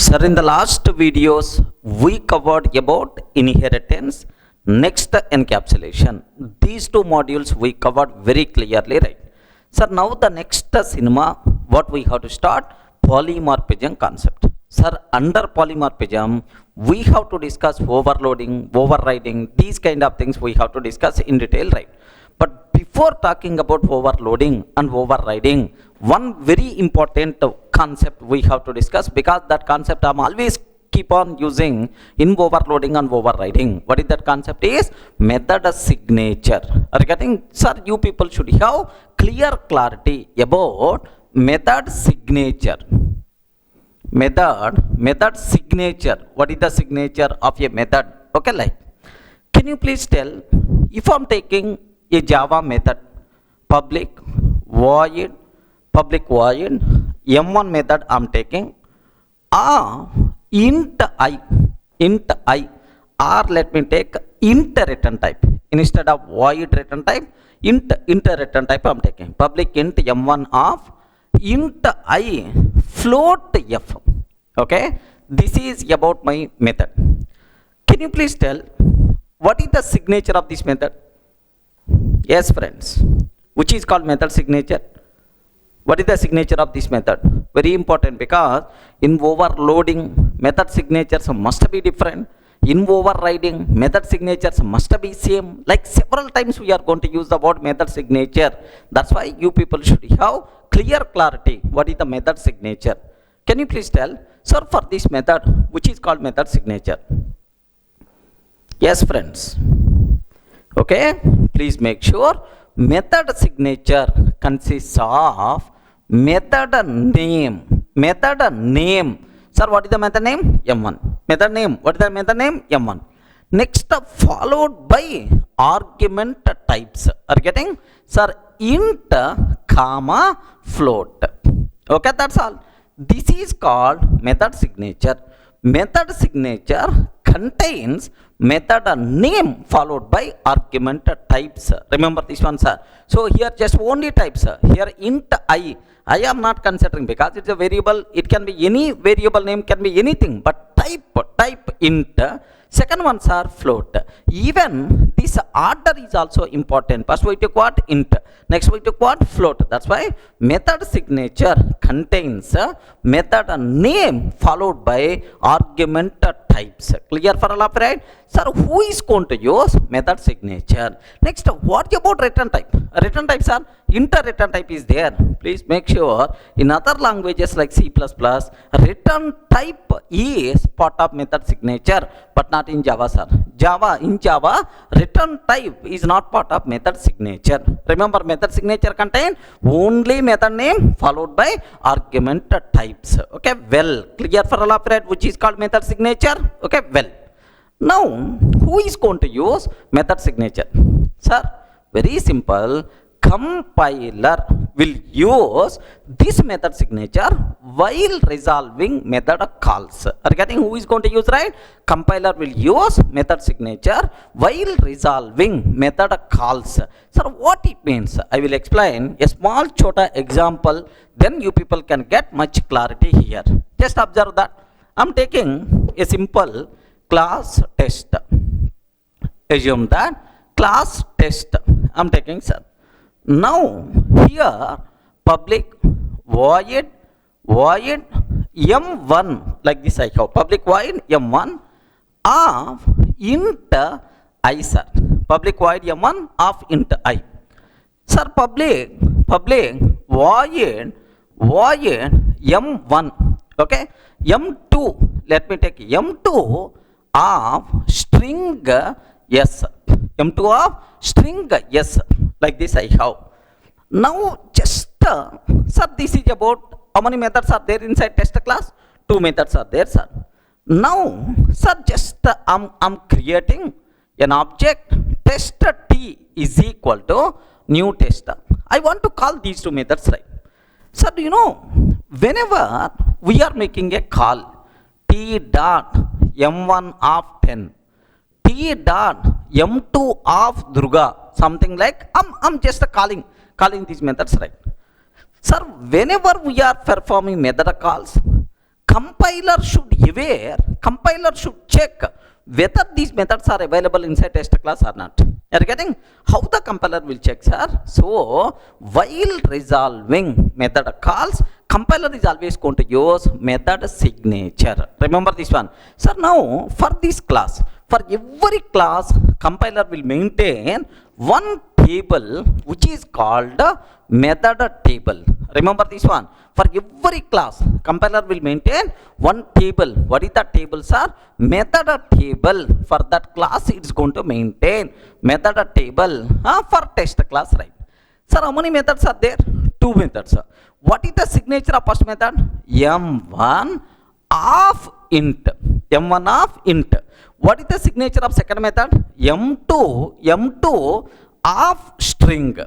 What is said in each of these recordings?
Sir, in the last videos, we covered about inheritance, next encapsulation. These two modules we covered very clearly, right? Sir, now the next cinema, what we have to start? Polymorphism concept. Sir, under polymorphism, we have to discuss overloading, overriding, these kind of things we have to discuss in detail, right? But before talking about overloading and overriding, one very important concept we have to discuss, because that concept I'm always keep on using in overloading and overriding. What is that concept is? Method signature. Are you getting? Sir, you people should have clear clarity about method signature. Method signature. What is the signature of a method? Okay, like, can you please tell, if I'm taking a Java method, public void m1 method I'm taking, int I, or let me take int return type instead of void return type, int return type I'm taking, public int m1 of int I float f. Okay, this is about my method. Can you please tell what is the signature of this method? Yes, friends, which is called method signature. What is the signature of this method? Very important, because in overloading, method signatures must be different. In overriding, method signatures must be same. Like several times we are going to use the word method signature. That's why you people should have clear clarity. What is the method signature? Can you please tell, sir, for this method, which is called method signature? Yes, friends. Okay, please make sure method signature consists of method name. Method name. Sir, what is the method name? M1. Method name. What is the method name? M1. Next, followed by argument types. Are you getting? Sir, int, comma, float. Okay, that's all. This is called method signature. Method signature contains method name followed by argument types. Remember this one, sir. So here just only types. Here int I am not considering, because it's a variable. It can be any variable name, can be anything, but type int. Second ones are float. Even this order is also important. First we took what? Int. Next we took what? Float. That's why method signature contains method name followed by argument types. Clear for all of, right? Sir, who is going to use method signature? Next, what about return type? Return types are int return type is there. Please make sure in other languages like C++, return type is part of method signature, but not in Java, sir. In Java, return type is not part of method signature. Remember, method signature contain only method name followed by argument types. Okay, well, clear for all of, right, which is called method signature. Okay, well. Now, who is going to use method signature? Sir, very simple. Compiler will use this method signature while resolving method calls. Are you getting who is going to use, right? Compiler will use method signature while resolving method calls. Sir, what it means? I will explain a small chota example, then you people can get much clarity here. Just observe that. I'm taking a simple class test. Assume that class test I'm taking, sir. Now here public void m1, like this I have public void m1 of int I, sir. Public void m1 of int I. Sir, public void m1. Okay, m2, let me take m2 of string s. M2 of string s, like this I have. Now just sir, this is about how many methods are there inside test class? 2 methods are there, sir. Now sir, just I'm creating an object test t is equal to new test. I want to call these 2 methods, right? Sir, do you know, whenever we are making a call t dot m1 of 10, t dot m2 of Durga, something like, I'm just calling these methods, right? Sir, whenever we are performing method calls, compiler should check whether these methods are available inside test class or not. You are getting how the compiler will check, sir? So while resolving method calls, compiler is always going to use method signature. Remember this one, sir. Now for this class, for every class, compiler will maintain one table which is called method table. Remember this one. For every class, compiler will maintain one table. What is that table, sir? Method table. For that class, it is going to maintain method table for test class, right? Sir, how many methods are there? Two methods, sir. What is the signature of first method? M1 of int. M1 of int. What is the signature of second method? M2 of string.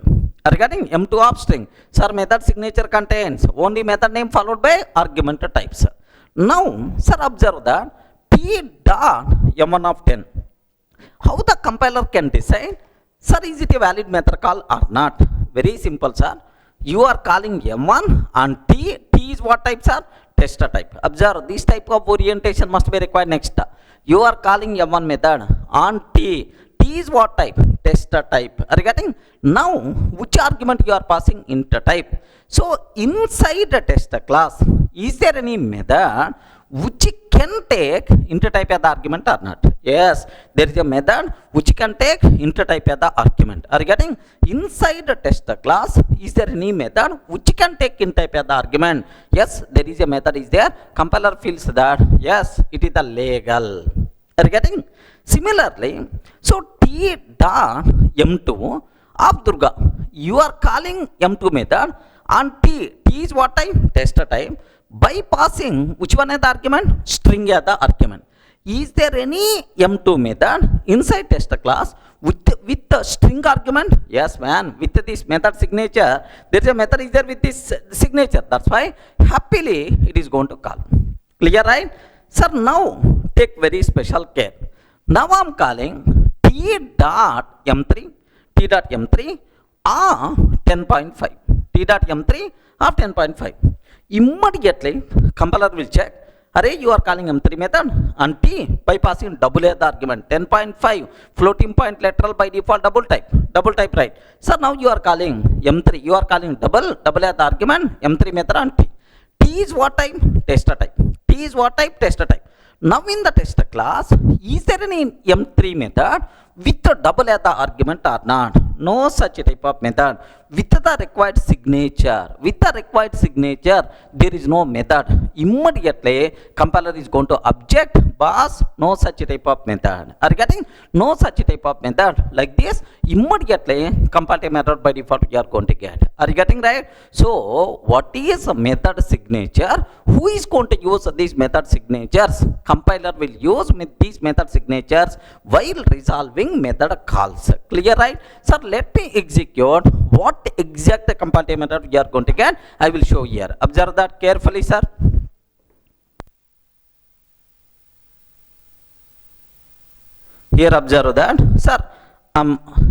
Regarding M2 of string, sir, method signature contains only method name followed by argument types. Now, sir, observe that T dot M1 of 10. How the compiler can decide, sir, is it a valid method call or not? Very simple, sir. You are calling M1 and T. T is what type, sir? Tester type. Observe, this type of orientation must be required next. You are calling M1 method on T. T is what type? Tester type. Are you getting? Now, which argument you are passing? Int type. So, inside the tester class, is there any method which can take int type as the argument or not? Yes, there is a method which can take int type as the argument. Are you getting? Inside the tester class, is there any method which can take int type as the argument? Yes, there is a method is there. Compiler feels that, yes, it is the legal. Are you getting? Similarly, so T dot M2 of Durga, you are calling M2 method and T is what type? Tester type. By passing which one as the argument? String as the argument. Is there any M2 method inside tester class with the string argument? Yes, man. With this method signature, there is a method is there with this signature. That's why happily it is going to call. Clear, right? Sir, now take very special care. Now I am calling T dot M3 of 10.5. T dot M3 of 10.5. Immediately, compiler will check. Array, you are calling M3 method and T by passing double as the argument. 10.5 floating point literal by default double type, right? So now you are calling M3. You are calling double as the argument. M3 method and T. T is what type? Tester type. T is what type? Tester type. Now in the tester class, is there any M3 method with a double as the argument or not? No such type of method. With the required signature, there is no method. Immediately, compiler is going to object, boss, no such type of method. Are you getting? No such type of method. Like this, immediately, compile method by default you are going to get. Are you getting right? So, what is a method signature? Who is going to use these method signatures? Compiler will use these method signatures while resolving method calls. Clear, right? Sir, let me execute what exact compile method we are going to get. I will show here. Observe that carefully, sir. Here observe that, sir.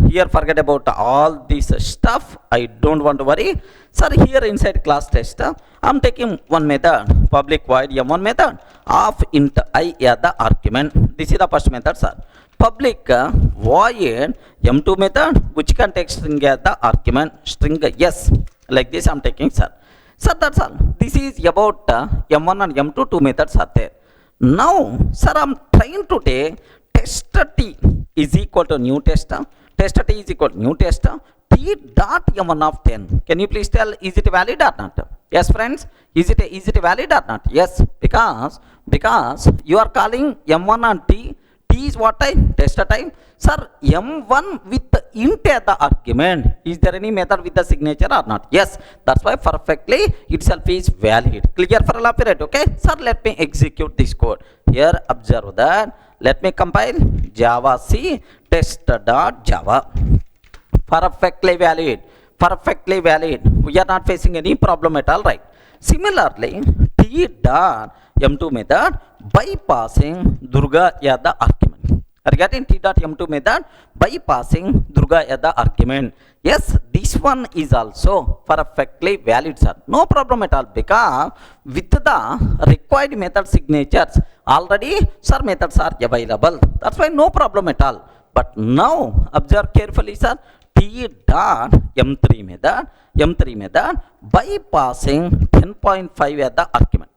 Here forget about all this stuff. I don't want to worry. Sir, here inside class tester, I'm taking one method, public void M1 method of int I as the argument. This is the first method, sir. Public void M2 method which can take string as the argument, string yes. Like this I'm taking, sir. Sir, that's all. This is about M1 and M2, two methods are there. Now, sir, I'm trying to take tester T is equal to new tester. Tester T is equal to new tester. T dot M1 of 10. Can you please tell, is it valid or not? Yes, friends. Is it valid or not? Yes, because you are calling M1 and T. T is what type? Tester type. Sir, M1 with the int as the argument. Is there any method with the signature or not? Yes. That's why perfectly itself is valid. Clear for all of you, right? Okay. Sir, let me execute this code. Here, observe that. Let me compile Java C test.java. Perfectly valid. Perfectly valid. We are not facing any problem at all, right? Similarly, T dot M2 method bypassing Durga as the argument. Are you getting? T.m2 method by passing Durga as the argument. Yes, this one is also perfectly valid, sir. No problem at all, because with the required method signatures already, sir, methods are available. That's why no problem at all. But now observe carefully, sir. T.m3 method by passing 10.5 as the argument.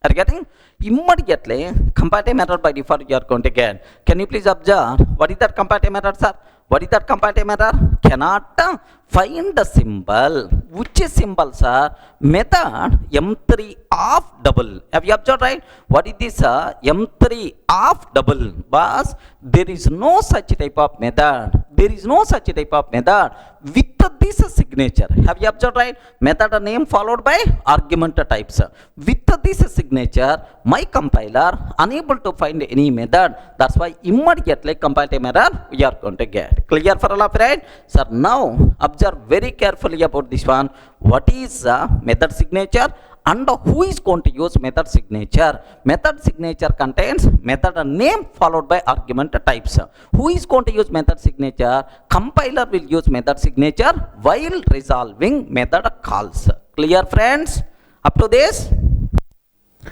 Are you getting? Immediately comparative method by default you are going to get. Can you please observe what is that comparative method, sir? What is that comparative method? Cannot find the symbol. Which is symbol, sir? Method M3 of double. Have you observed, right? What is this, M3 of double? But there is no such type of method. There is no such type of method with this signature. Have you observed, right? Method name followed by argument types. With this signature, my compiler unable to find any method. That's why immediately comparative method we are going to get. Clear for all of you, right? Sir, now observe very carefully about this one. What is method signature and who is going to use method signature? Method signature contains method name followed by argument types. Who is going to use method signature? Compiler will use method signature while resolving method calls. Clear, friends? Up to this?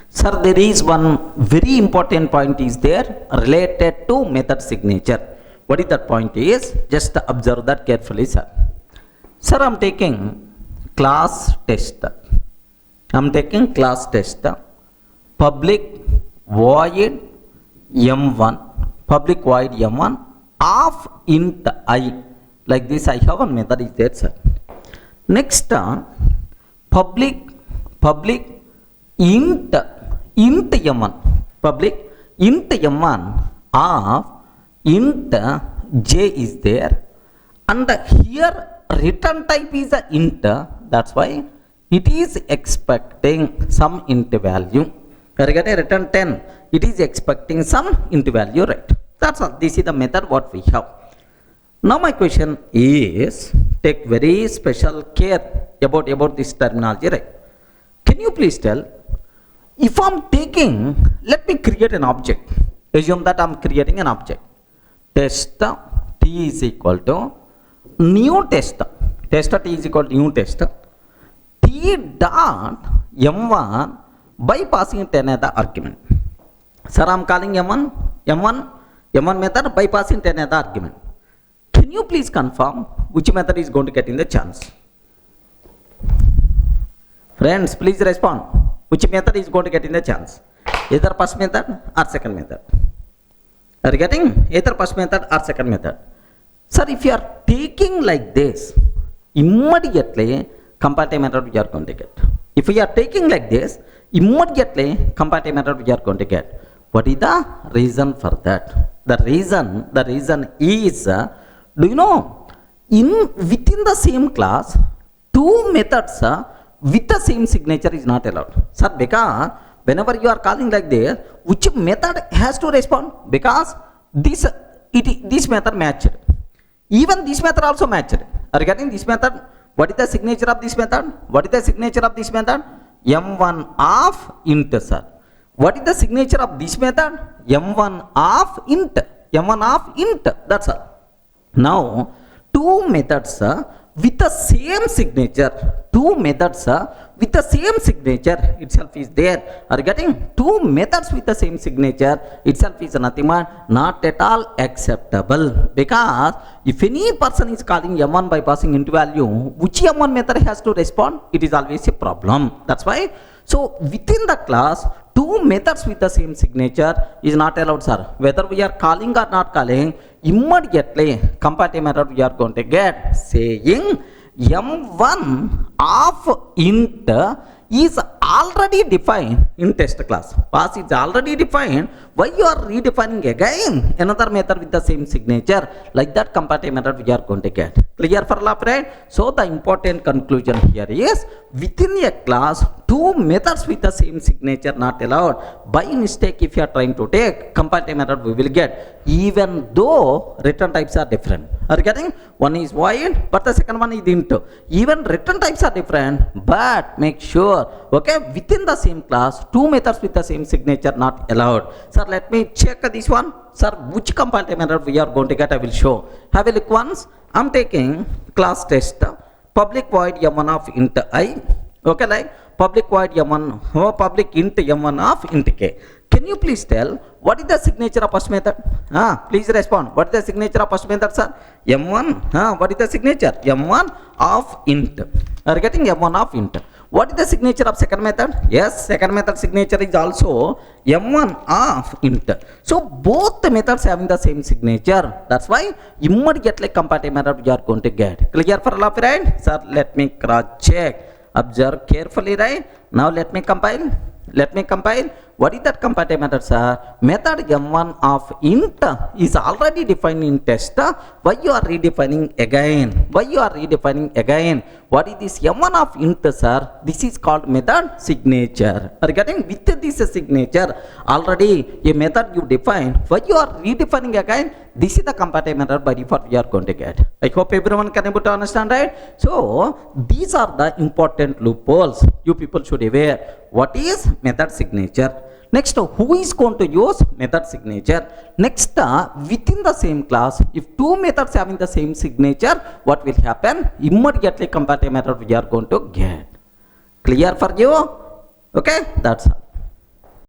Sir, there is one very important point is there related to method signature. What is that point is? Just observe that carefully, sir. Sir, I am taking class test. Public void M1 of int I. Like this, I have one method is there, sir. Next, public int M1. Public int M1 of int J is there. And here return type is a int. That's why it is expecting some int value. Return 10. It is expecting some int value, right? That's all. This is the method what we have. Now my question is, take very special care about this terminology, right? Can you please tell, if I'm taking, let me create an object. Assume that I'm creating an object. Test T is equal to new test. Test T is equal to new test. T dot M1 by passing 10 as the argument. Sir, I am calling M1 method by passing 10 as the argument. Can you please confirm which method is going to get in the chance? Friends, please respond. Which method is going to get in the chance? Either first method or second method. Are you getting? Either first method or second method. Sir, if you are taking like this, immediately comparative method we are going to get. If we are taking like this, immediately comparative method we are going to get. What is the reason for that? The reason is, do you know, within the same class, two methods with the same signature is not allowed. Sir, because whenever you are calling like this, which method has to respond? Because this method matched. Even this method also matched. Are you getting this method? What is the signature of this method? What is the signature of this method? M1 of int, sir. What is the signature of this method? M1 of int. M1 of int. That's all. Now, two methods with the same signature. Two methods with the same signature itself is there. Are you getting? Two methods with the same signature itself is nothing but not at all acceptable. Because if any person is calling M1 by passing int value, which M1 method has to respond? It is always a problem. That's why. So within the class, two methods with the same signature is not allowed, sir. Whether we are calling or not calling, immediately comparative method we are going to get saying M1 of int is already defined in test class. Pass is already defined. Why you are redefining again another method with the same signature? Like that comparative method we are going to get. Clear for all, right? So the important conclusion here is, within a class, two methods with the same signature not allowed. By mistake, if you are trying to take comparative method, we will get, even though return types are different. Are you getting? One is void, but the second one is int. Even return types are different, but make sure, okay, within the same class, two methods with the same signature not allowed. Sir, let me check this one. sir, which comparative method we are going to get, I will show. Have a look once. I'm taking class test, public void m1 of int I, okay, like public void m1, public int m1 of int k. Can you please tell what is the signature of first method? Please respond. What is the signature of first method, sir? M1. What is the signature? M1 of int. Are you getting M1 of int? What is the signature of second method? Yes, second method signature is also M1 of int. So both the methods having the same signature. That's why immediately comparative method you are going to get. Clear for all of you, right? Sir, let me cross check. Observe carefully, right? Now let me compile. What is that comparative method, sir? Method m1 of int is already defined in test. Why you are redefining again? What is this m1 of int, sir? This is called method signature. Are you getting? With this signature, already a method you define. Why you are redefining again? This is the comparative method by default we are going to get. I hope everyone can able to understand, right? So these are the important loopholes you people should aware. What is method signature? Next, who is going to use method signature? Next, within the same class, if two methods having the same signature, what will happen? Immediately comparative method we are going to get. Clear for you? Okay, that's all.